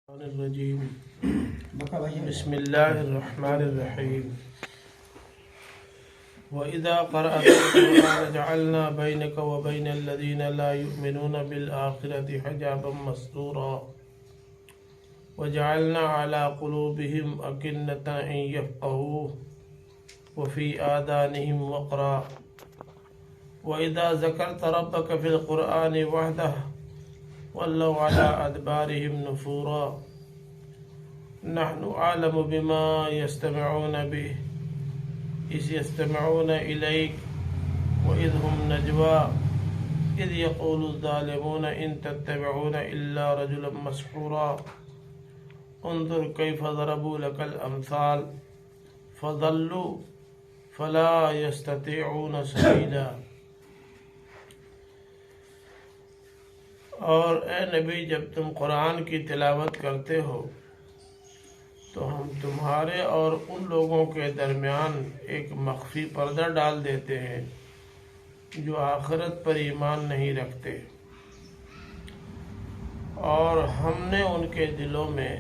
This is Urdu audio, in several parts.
الرجیم بسم اللہ الرحمن الرحیم وَإِذَا قَرَأْتَ الْقُرْآنَ جَعَلْنَا بَيْنَكَ وَبَيْنَ الَّذِينَ لَا يُؤْمِنُونَ بِالْآخِرَةِ حِجَابًا مَسْتُورًا وَجَعَلْنَا عَلَى قُلُوبِهِمْ أَكِنَّةً أَن يَفْقَهُوهُ وَفِي آذَانِهِمْ وَقْرًا وَإِذَا ذَكَرْتَ رَبَّكَ فِي الْقُرْآنِ وَحْدَهُ وَلَّوْا عَلَىٰ أَدْبَارِهِمْ نُفُورًا نَحْنُ أَعْلَمُ بِمَا يَسْتَمِعُونَ بِهِ إِذْ يَسْتَمِعُونَ إِلَيْكَ وَإِذْ هُمْ نَجْوَىٰ إِذْ يَقُولُ الظَّالِمُونَ إِن تَتَّبِعُونَ إِلَّا رَجُلًا مَّسْحُورًا انظُرْ كَيْفَ ضَرَبُوا لَكَ الْأَمْثَالَ فَضَلُّوا فَلَا يَسْتَطِيعُونَ سَبِيلًا۔ اور اے نبی، جب تم قرآن کی تلاوت کرتے ہو تو ہم تمہارے اور ان لوگوں کے درمیان ایک مخفی پردہ ڈال دیتے ہیں جو آخرت پر ایمان نہیں رکھتے، اور ہم نے ان کے دلوں میں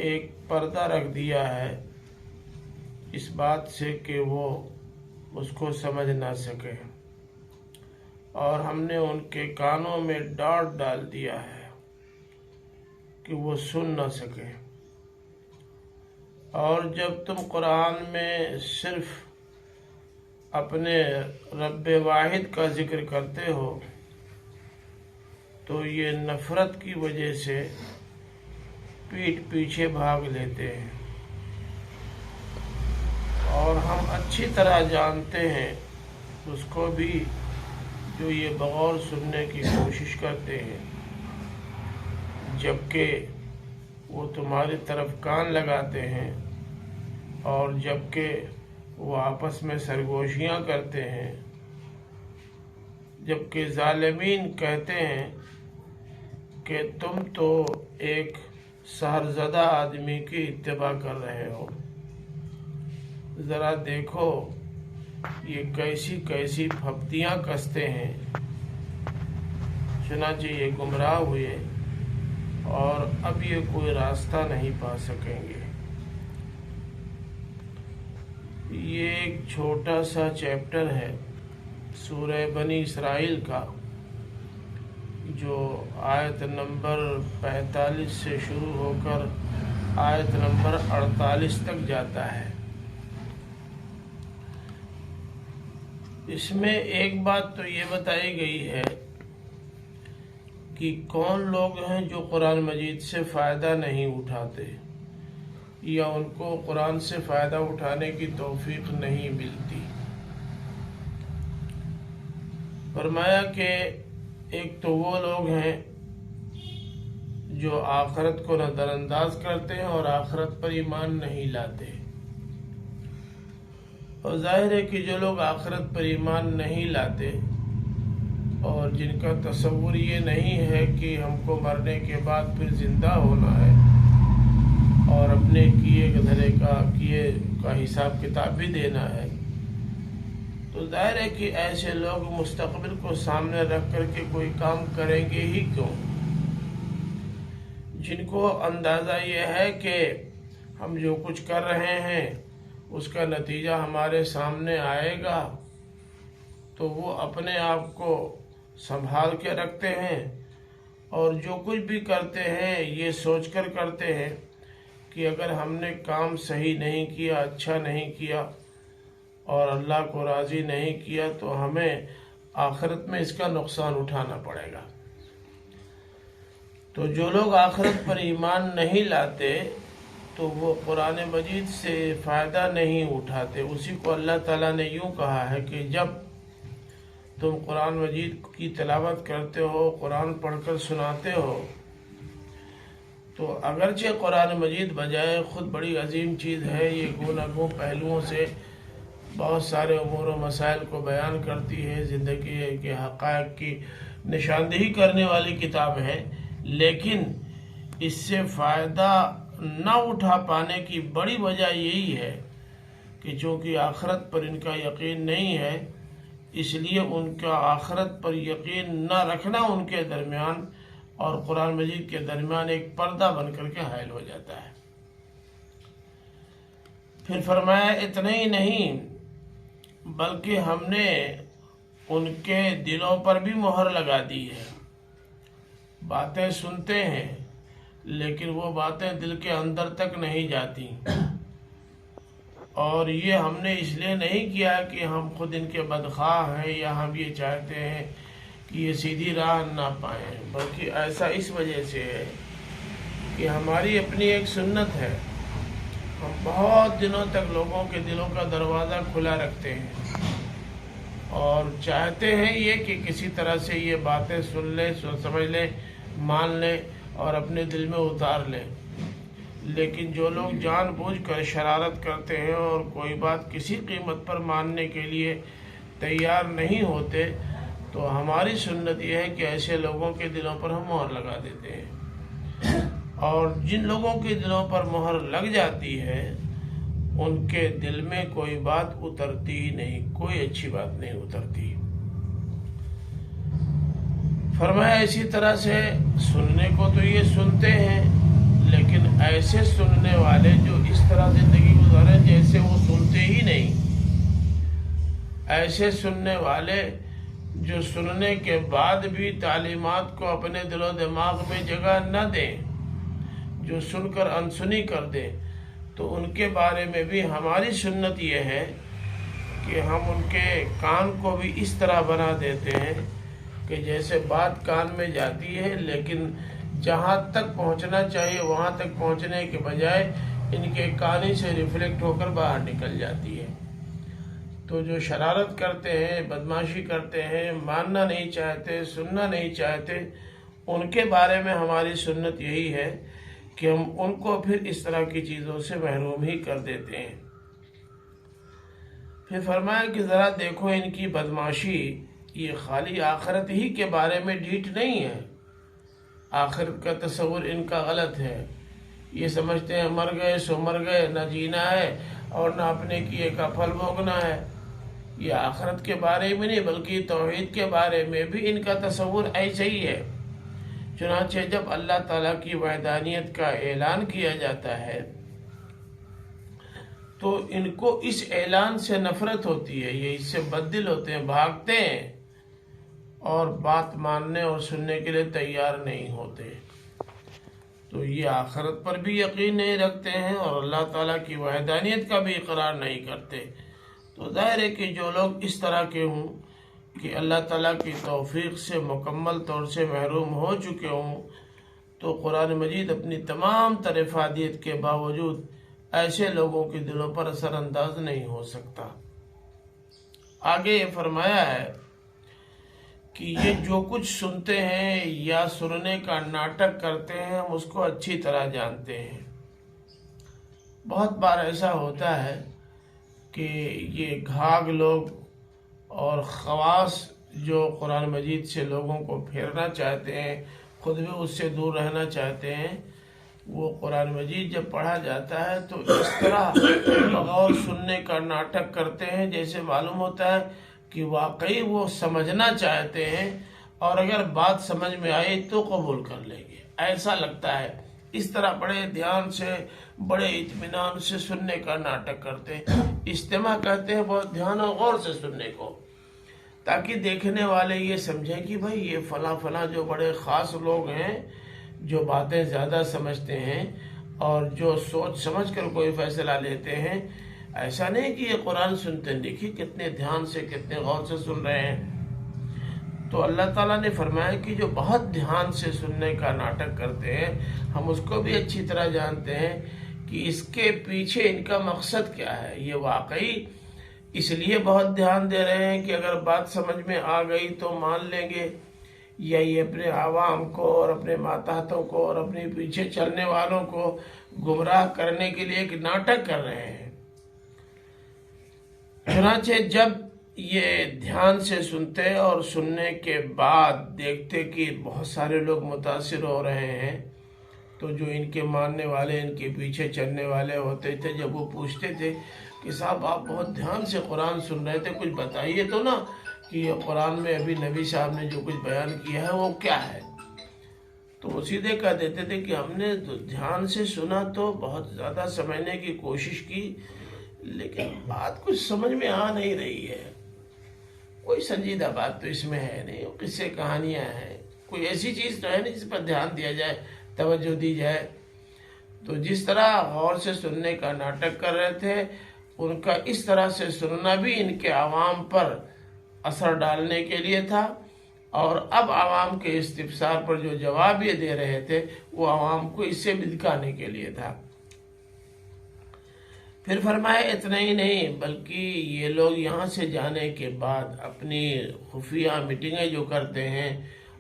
ایک پردہ رکھ دیا ہے اس بات سے کہ وہ اس کو سمجھ نہ سکے، اور ہم نے ان کے کانوں میں ڈاٹ ڈال دیا ہے کہ وہ سن نہ سکے۔ اور جب تم قرآن میں صرف اپنے رب واحد کا ذکر کرتے ہو تو یہ نفرت کی وجہ سے پیٹھ پیچھے بھاگ لیتے ہیں، اور ہم اچھی طرح جانتے ہیں اس کو بھی جو یہ بغور سننے کی کوشش کرتے ہیں، جبکہ وہ تمہاری طرف کان لگاتے ہیں، اور جبکہ وہ آپس میں سرگوشیاں کرتے ہیں، جبکہ ظالمین کہتے ہیں کہ تم تو ایک سحرزدہ آدمی کی اتباع کر رہے ہو، ذرا دیکھو یہ کیسی کیسی پھپتیاں کستے ہیں۔ چنانچہ یہ گمراہ ہوئے اور اب یہ کوئی راستہ نہیں پا سکیں گے۔ یہ ایک چھوٹا سا چیپٹر ہے سورہ بنی اسرائیل کا، جو آیت نمبر 45 سے شروع ہو کر آیت نمبر 48 تک جاتا ہے۔ اس میں ایک بات تو یہ بتائی گئی ہے کہ کون لوگ ہیں جو قرآن مجید سے فائدہ نہیں اٹھاتے، یا ان کو قرآن سے فائدہ اٹھانے کی توفیق نہیں ملتی۔ فرمایا کہ ایک تو وہ لوگ ہیں جو آخرت کو نظر انداز کرتے ہیں اور آخرت پر ایمان نہیں لاتے، اور ظاہر ہے کہ جو لوگ آخرت پر ایمان نہیں لاتے اور جن کا تصور یہ نہیں ہے کہ ہم کو مرنے کے بعد پھر زندہ ہونا ہے اور اپنے کیے دھرے کا حساب کتاب بھی دینا ہے، تو ظاہر ہے کہ ایسے لوگ مستقبل کو سامنے رکھ کر کے کوئی کام کریں گے ہی کیوں؟ جن کو اندازہ یہ ہے کہ ہم جو کچھ کر رہے ہیں اس کا نتیجہ ہمارے سامنے آئے گا، تو وہ اپنے آپ کو سنبھال کے رکھتے ہیں، اور جو کچھ بھی کرتے ہیں یہ سوچ کر کرتے ہیں کہ اگر ہم نے کام صحیح نہیں کیا، اچھا نہیں کیا اور اللہ کو راضی نہیں کیا تو ہمیں آخرت میں اس کا نقصان اٹھانا پڑے گا۔ تو جو لوگ آخرت پر ایمان نہیں لاتے تو وہ قرآن مجید سے فائدہ نہیں اٹھاتے۔ اسی کو اللہ تعالیٰ نے یوں کہا ہے کہ جب تم قرآن مجید کی تلاوت کرتے ہو، قرآن پڑھ کر سناتے ہو، تو اگرچہ قرآن مجید بجائے خود بڑی عظیم چیز ہے، یہ گوناگوں پہلوؤں سے بہت سارے امور و مسائل کو بیان کرتی ہے، زندگی کے حقائق کی نشاندہی کرنے والی کتاب ہے، لیکن اس سے فائدہ نہ اٹھا پانے کی بڑی وجہ یہی ہے کہ چونکہ آخرت پر ان کا یقین نہیں ہے، اس لیے ان کا آخرت پر یقین نہ رکھنا ان کے درمیان اور قرآن مجید کے درمیان ایک پردہ بن کر کے حائل ہو جاتا ہے۔ پھر فرمایا اتنا ہی نہیں بلکہ ہم نے ان کے دلوں پر بھی مہر لگا دی ہے۔ باتیں سنتے ہیں لیکن وہ باتیں دل کے اندر تک نہیں جاتی، اور یہ ہم نے اس لیے نہیں کیا کہ ہم خود ان کے بدخواہ ہیں یا ہم یہ چاہتے ہیں کہ یہ سیدھی راہ نہ پائیں، بلکہ ایسا اس وجہ سے ہے کہ ہماری اپنی ایک سنت ہے۔ ہم بہت دنوں تک لوگوں کے دلوں کا دروازہ کھلا رکھتے ہیں اور چاہتے ہیں یہ کہ کسی طرح سے یہ باتیں سن لیں، سمجھ لیں، مان لیں اور اپنے دل میں اتار لیں۔ لیکن جو لوگ جان بوجھ کر شرارت کرتے ہیں اور کوئی بات کسی قیمت پر ماننے کے لیے تیار نہیں ہوتے، تو ہماری سنت یہ ہے کہ ایسے لوگوں کے دلوں پر ہم مہر لگا دیتے ہیں، اور جن لوگوں کے دلوں پر مہر لگ جاتی ہے ان کے دل میں کوئی بات اترتی ہی نہیں، کوئی اچھی بات نہیں اترتی۔ فرمایا اسی طرح سے سننے کو تو یہ سنتے ہیں، لیکن ایسے سننے والے جو اس طرح زندگی گزارے جیسے وہ سنتے ہی نہیں، ایسے سننے والے جو سننے کے بعد بھی تعلیمات کو اپنے دل و دماغ میں جگہ نہ دیں، جو سن کر انسنی کر دیں، تو ان کے بارے میں بھی ہماری سنت یہ ہے کہ ہم ان کے کان کو بھی اس طرح بنا دیتے ہیں کہ جیسے بات کان میں جاتی ہے لیکن جہاں تک پہنچنا چاہیے وہاں تک پہنچنے کے بجائے ان کے کانی سے ریفلیکٹ ہو کر باہر نکل جاتی ہے۔ تو جو شرارت کرتے ہیں، بدماشی کرتے ہیں، ماننا نہیں چاہتے، سننا نہیں چاہتے، ان کے بارے میں ہماری سنت یہی ہے کہ ہم ان کو پھر اس طرح کی چیزوں سے محروم ہی کر دیتے ہیں۔ پھر فرمایا کہ ذرا دیکھو ان کی بدماشی، یہ خالی آخرت ہی کے بارے میں ڈھیٹ نہیں ہے، آخرت کا تصور ان کا غلط ہے۔ یہ سمجھتے ہیں مر گئے سو مر گئے، نہ جینا ہے اور نہ اپنے کیے کا پھل بھوگنا ہے۔ یہ آخرت کے بارے میں نہیں بلکہ توحید کے بارے میں بھی ان کا تصور ایسا ہی ہے۔ چنانچہ جب اللہ تعالیٰ کی وحدانیت کا اعلان کیا جاتا ہے تو ان کو اس اعلان سے نفرت ہوتی ہے، یہ اس سے بددل ہوتے ہیں، بھاگتے ہیں اور بات ماننے اور سننے کے لیے تیار نہیں ہوتے۔ تو یہ آخرت پر بھی یقین نہیں رکھتے ہیں اور اللہ تعالیٰ کی وحدانیت کا بھی اقرار نہیں کرتے۔ تو ظاہر ہے کہ جو لوگ اس طرح کے ہوں کہ اللہ تعالیٰ کی توفیق سے مکمل طور سے محروم ہو چکے ہوں، تو قرآن مجید اپنی تمام تر افادیت کے باوجود ایسے لوگوں کے دلوں پر اثر انداز نہیں ہو سکتا۔ آگے یہ فرمایا ہے کہ یہ جو کچھ سنتے ہیں یا سننے کا ناٹک کرتے ہیں ہم اس کو اچھی طرح جانتے ہیں۔ بہت بار ایسا ہوتا ہے کہ یہ گھاگ لوگ اور خواص جو قرآن مجید سے لوگوں کو پھیرنا چاہتے ہیں، خود بھی اس سے دور رہنا چاہتے ہیں، وہ قرآن مجید جب پڑھا جاتا ہے تو اس طرح بغور سننے کا ناٹک کرتے ہیں جیسے معلوم ہوتا ہے کہ واقعی وہ سمجھنا چاہتے ہیں اور اگر بات سمجھ میں آئی تو قبول کر لیں گے، ایسا لگتا ہے۔ اس طرح بڑے دھیان سے، بڑے اطمینان سے سننے کا ناٹک کرتے ہیں۔ استماع کہتے ہیں بہت دھیان اور غور سے سننے کو، تاکہ دیکھنے والے یہ سمجھیں کہ بھائی یہ فلاں فلاں جو بڑے خاص لوگ ہیں، جو باتیں زیادہ سمجھتے ہیں اور جو سوچ سمجھ کر کوئی فیصلہ لیتے ہیں، ایسا نہیں کہ یہ قرآن سنتے ہیں، دیکھیے کتنے دھیان سے، کتنے غور سے سن رہے ہیں۔ تو اللہ تعالیٰ نے فرمایا کہ جو بہت دھیان سے سننے کا ناٹک کرتے ہیں ہم اس کو بھی اچھی طرح جانتے ہیں کہ اس کے پیچھے ان کا مقصد کیا ہے۔ یہ واقعی اس لیے بہت دھیان دے رہے ہیں کہ اگر بات سمجھ میں آ گئی تو مان لیں گے، یا یہ اپنے عوام کو اور اپنے ماتحتوں کو اور اپنے پیچھے چلنے والوں کو گمراہ کرنے کے لیے ایک ناٹک کر رہے ہیں۔ چنانچہ جب یہ دھیان سے سنتے اور سننے کے بعد دیکھتے کہ بہت سارے لوگ متاثر ہو رہے ہیں، تو جو ان کے ماننے والے، ان کے پیچھے چلنے والے ہوتے تھے، جب وہ پوچھتے تھے کہ صاحب آپ بہت دھیان سے قرآن سن رہے تھے، کچھ بتائیے تو نا کہ یہ قرآن میں ابھی نبی صاحب نے جو کچھ بیان کیا ہے وہ کیا ہے۔ تو وہ سیدھے کہہ دیتے تھے کہ ہم نے دھیان سے سنا تو بہت زیادہ سمجھنے کی کوشش کی، لیکن بات کچھ سمجھ میں آ نہیں رہی ہے، کوئی سنجیدہ بات تو اس میں ہے نہیں، قصے کہانیاں ہیں، کوئی ایسی چیز تو ہے نہیں جس پر دھیان دیا جائے، توجہ دی جائے۔ تو جس طرح غور سے سننے کا ناٹک کر رہے تھے، ان کا اس طرح سے سننا بھی ان کے عوام پر اثر ڈالنے کے لیے تھا، اور اب عوام کے استفسار پر جو جواب یہ دے رہے تھے وہ عوام کو اس سے بدکانے کے لیے تھا۔ پھر فرمایا اتنا ہی نہیں بلکہ یہ لوگ یہاں سے جانے کے بعد اپنی خفیہ میٹنگیں جو کرتے ہیں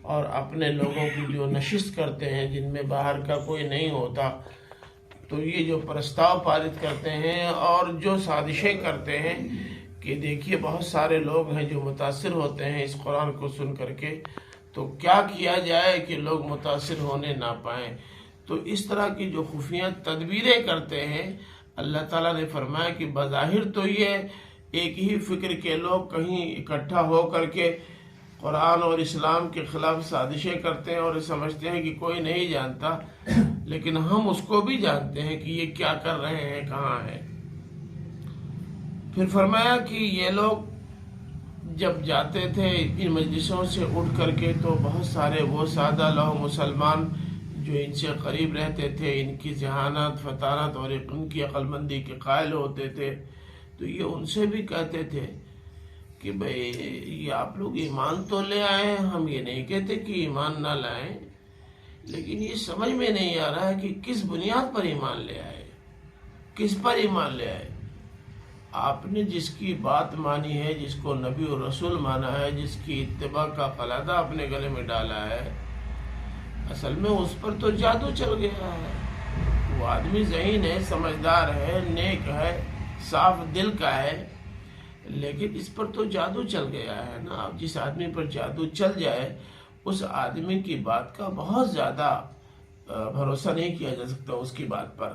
اور اپنے لوگوں کی جو نشست کرتے ہیں جن میں باہر کا کوئی نہیں ہوتا، تو یہ جو پرستاؤ پارت کرتے ہیں اور جو سازشیں کرتے ہیں کہ دیکھیے بہت سارے لوگ ہیں جو متاثر ہوتے ہیں اس قرآن کو سن کر کے، تو کیا کیا جائے کہ لوگ متاثر ہونے نہ پائیں۔ تو اس طرح کی جو خفیہ تدبیریں کرتے ہیں، اللہ تعالیٰ نے فرمایا کہ بظاہر تو یہ ایک ہی فکر کے لوگ کہیں اکٹھا ہو کر کے قرآن اور اسلام کے خلاف سازشیں کرتے ہیں اور سمجھتے ہیں کہ کوئی نہیں جانتا، لیکن ہم اس کو بھی جانتے ہیں کہ یہ کیا کر رہے ہیں، کہاں ہیں۔ پھر فرمایا کہ یہ لوگ جب جاتے تھے ان مجلسوں سے اٹھ کر کے تو بہت سارے وہ سادہ لوہ مسلمان جو ان سے قریب رہتے تھے، ان کی ذہانت، فطانت اور ان کی عقل مندی کے قائل ہوتے تھے، تو یہ ان سے بھی کہتے تھے کہ بھئی یہ آپ لوگ ایمان تو لے آئے ہیں، ہم یہ نہیں کہتے کہ ایمان نہ لائیں، لیکن یہ سمجھ میں نہیں آ رہا ہے کہ کس بنیاد پر ایمان لے آئے، کس پر ایمان لے آئے۔ آپ نے جس کی بات مانی ہے، جس کو نبی اور رسول مانا ہے، جس کی اتباع کا قلادہ اپنے گلے میں ڈالا ہے، اصل میں اس پر تو جادو چل گیا ہے۔ وہ آدمی ذہین ہے، سمجھدار ہے، نیک ہے، صاف دل کا ہے، لیکن اس پر تو جادو چل گیا ہے نا۔ اب جس آدمی پر جادو چل جائے اس آدمی کی بات کا بہت زیادہ بھروسہ نہیں کیا جا سکتا اس کی بات پر۔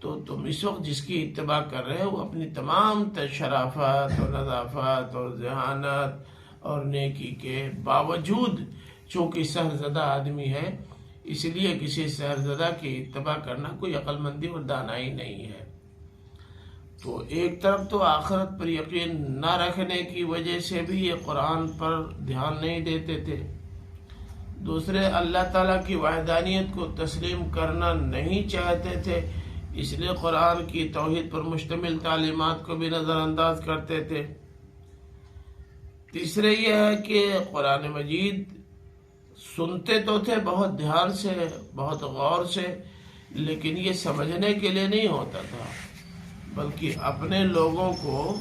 تو تم اس وقت جس کی اتباع کر رہے ہو، وہ اپنی تمام شرافت اور نظافت اور ذہانت اور نیکی کے باوجود چونکہ سحرزدہ آدمی ہے، اس لیے کسی سحرزدہ کی اتباع کرنا کوئی عقل مندی اور دانائی نہیں ہے۔ تو ایک طرف تو آخرت پر یقین نہ رکھنے کی وجہ سے بھی یہ قرآن پر دھیان نہیں دیتے تھے، دوسرے اللہ تعالیٰ کی وحدانیت کو تسلیم کرنا نہیں چاہتے تھے، اس لیے قرآن کی توحید پر مشتمل تعلیمات کو بھی نظر انداز کرتے تھے۔ تیسرے یہ ہے کہ قرآن مجید سنتے تو تھے بہت دھیان سے، بہت غور سے، لیکن یہ سمجھنے کے لیے نہیں ہوتا تھا، بلکہ اپنے لوگوں کو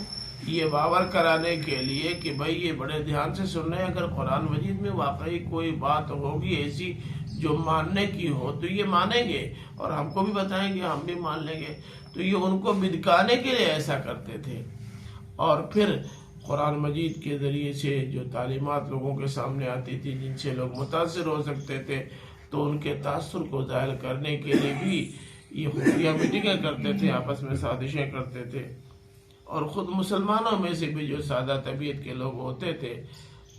یہ باور کرانے کے لیے کہ بھئی یہ بڑے دھیان سے سن رہے ہیں، اگر قرآن مجید میں واقعی کوئی بات ہوگی ایسی جو ماننے کی ہو تو یہ مانیں گے اور ہم کو بھی بتائیں گے، ہم بھی مان لیں گے۔ تو یہ ان کو بدکانے کے لیے ایسا کرتے تھے، اور پھر قرآن مجید کے ذریعے سے جو تعلیمات لوگوں کے سامنے آتی تھی جن سے لوگ متاثر ہو سکتے تھے، تو ان کے تاثر کو ظاہر کرنے کے لیے بھی یہ خفیہ میٹنگیں کرتے تھے، آپس میں سازشیں کرتے تھے، اور خود مسلمانوں میں سے بھی جو سادہ طبیعت کے لوگ ہوتے تھے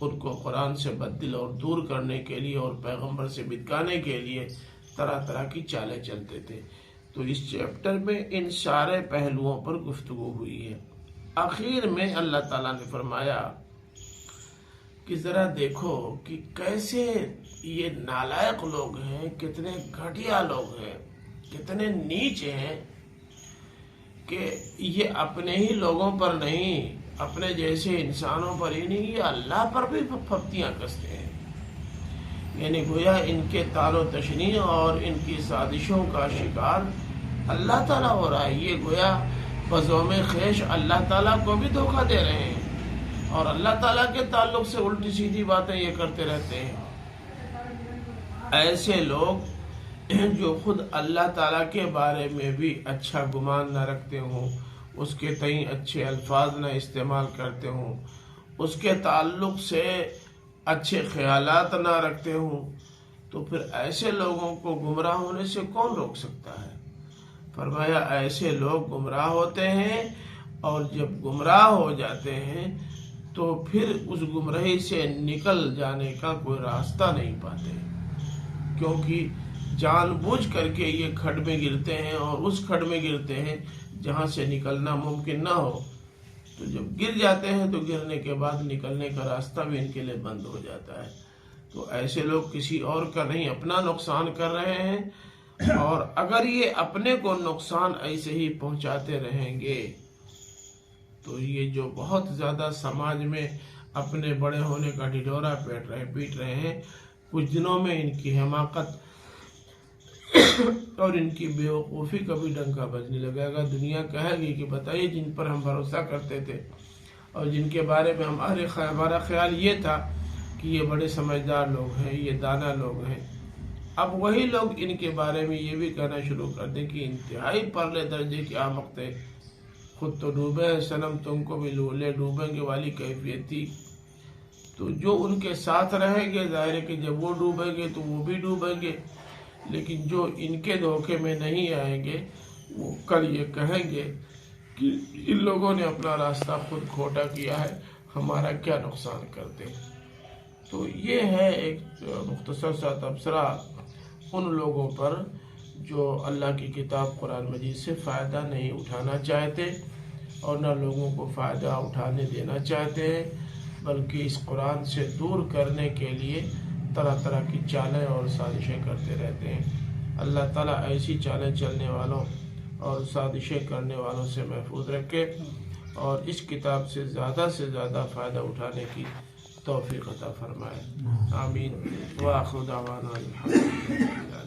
ان کو قرآن سے بددل اور دور کرنے کے لیے اور پیغمبر سے بدکانے کے لیے طرح طرح کی چالیں چلتے تھے۔ تو اس چیپٹر میں ان سارے پہلوؤں پر گفتگو ہوئی ہے۔ آخر میں اللہ تعالیٰ نے فرمایا کہ ذرا دیکھو کہ کیسے یہ نالائق لوگ ہیں، کتنے گھٹیا لوگ ہیں، کتنے نیچ ہیں کہ یہ اپنے ہی لوگوں پر نہیں، اپنے جیسے انسانوں پر ہی نہیں، یہ اللہ پر بھی پھپتیاں کستے ہیں۔ یعنی گویا ان کے تال و تشنیع اور ان کی سازشوں کا شکار اللہ تعالیٰ ہو رہا ہے۔ یہ گویا بزوم خیش اللہ تعالیٰ کو بھی دھوکہ دے رہے ہیں اور اللہ تعالیٰ کے تعلق سے الٹی سیدھی باتیں یہ کرتے رہتے ہیں۔ ایسے لوگ جو خود اللہ تعالیٰ کے بارے میں بھی اچھا گمان نہ رکھتے ہوں، اس کے تئیں اچھے الفاظ نہ استعمال کرتے ہوں، اس کے تعلق سے اچھے خیالات نہ رکھتے ہوں، تو پھر ایسے لوگوں کو گمراہ ہونے سے کون روک سکتا ہے؟ فرمایا ایسے لوگ گمراہ ہوتے ہیں، اور جب گمراہ ہو جاتے ہیں تو پھر اس گمراہی سے نکل جانے کا کوئی راستہ نہیں پاتے، کیونکہ جان بوجھ کر کے یہ کھڈ میں گرتے ہیں اور اس کھڈ میں گرتے ہیں جہاں سے نکلنا ممکن نہ ہو. تو جب گر جاتے ہیں تو گرنے کے بعد نکلنے کا راستہ بھی ان کے لیے بند ہو جاتا ہے. تو ایسے لوگ کسی اور کا نہیں اپنا نقصان کر رہے ہیں، اور اگر یہ اپنے کو نقصان ایسے ہی پہنچاتے رہیں گے تو یہ جو بہت زیادہ سماج میں اپنے بڑے ہونے کا ڈھڈورا پیٹ رہے ہیں، کچھ دنوں میں ان کی حماقت اور ان کی بیوقوفی کا بھی ڈنکا بجنے لگے گا. دنیا کہے گی کہ بتائیے جن پر ہم بھروسہ کرتے تھے اور جن کے بارے میں ہمارا خیال یہ تھا کہ یہ بڑے سمجھدار لوگ ہیں، یہ دانا لوگ ہیں، اب وہی لوگ ان کے بارے میں یہ بھی کہنا شروع کر دیں کہ انتہائی پرلے درجے کے احمق تھے، خود تو ڈوبے ہیں صنم تم کو بھی لے ڈوبیں گے والی کیفیت تھی. تو جو ان کے ساتھ رہیں گے ظاہر ہے کہ جب وہ ڈوبیں گے تو وہ بھی ڈوبیں گے، لیکن جو ان کے دھوکے میں نہیں آئیں گے وہ کل یہ کہیں گے کہ ان لوگوں نے اپنا راستہ خود کھوٹا کیا ہے، ہمارا کیا نقصان کرتے. تو یہ ہے ایک مختصر سا تبصرہ ان لوگوں پر جو اللہ کی کتاب قرآن مجید سے فائدہ نہیں اٹھانا چاہتے اور نہ لوگوں کو فائدہ اٹھانے دینا چاہتے ہیں، بلکہ اس قرآن سے دور کرنے کے لیے طرح طرح کی چالیں اور سازشیں کرتے رہتے ہیں. اللہ تعالیٰ ایسی چالیں چلنے والوں اور سازشیں کرنے والوں سے محفوظ رکھے اور اس کتاب سے زیادہ فائدہ اٹھانے کی توفیق عطا فرمائے. آمین. وآخر دعوانا الحمدللہ.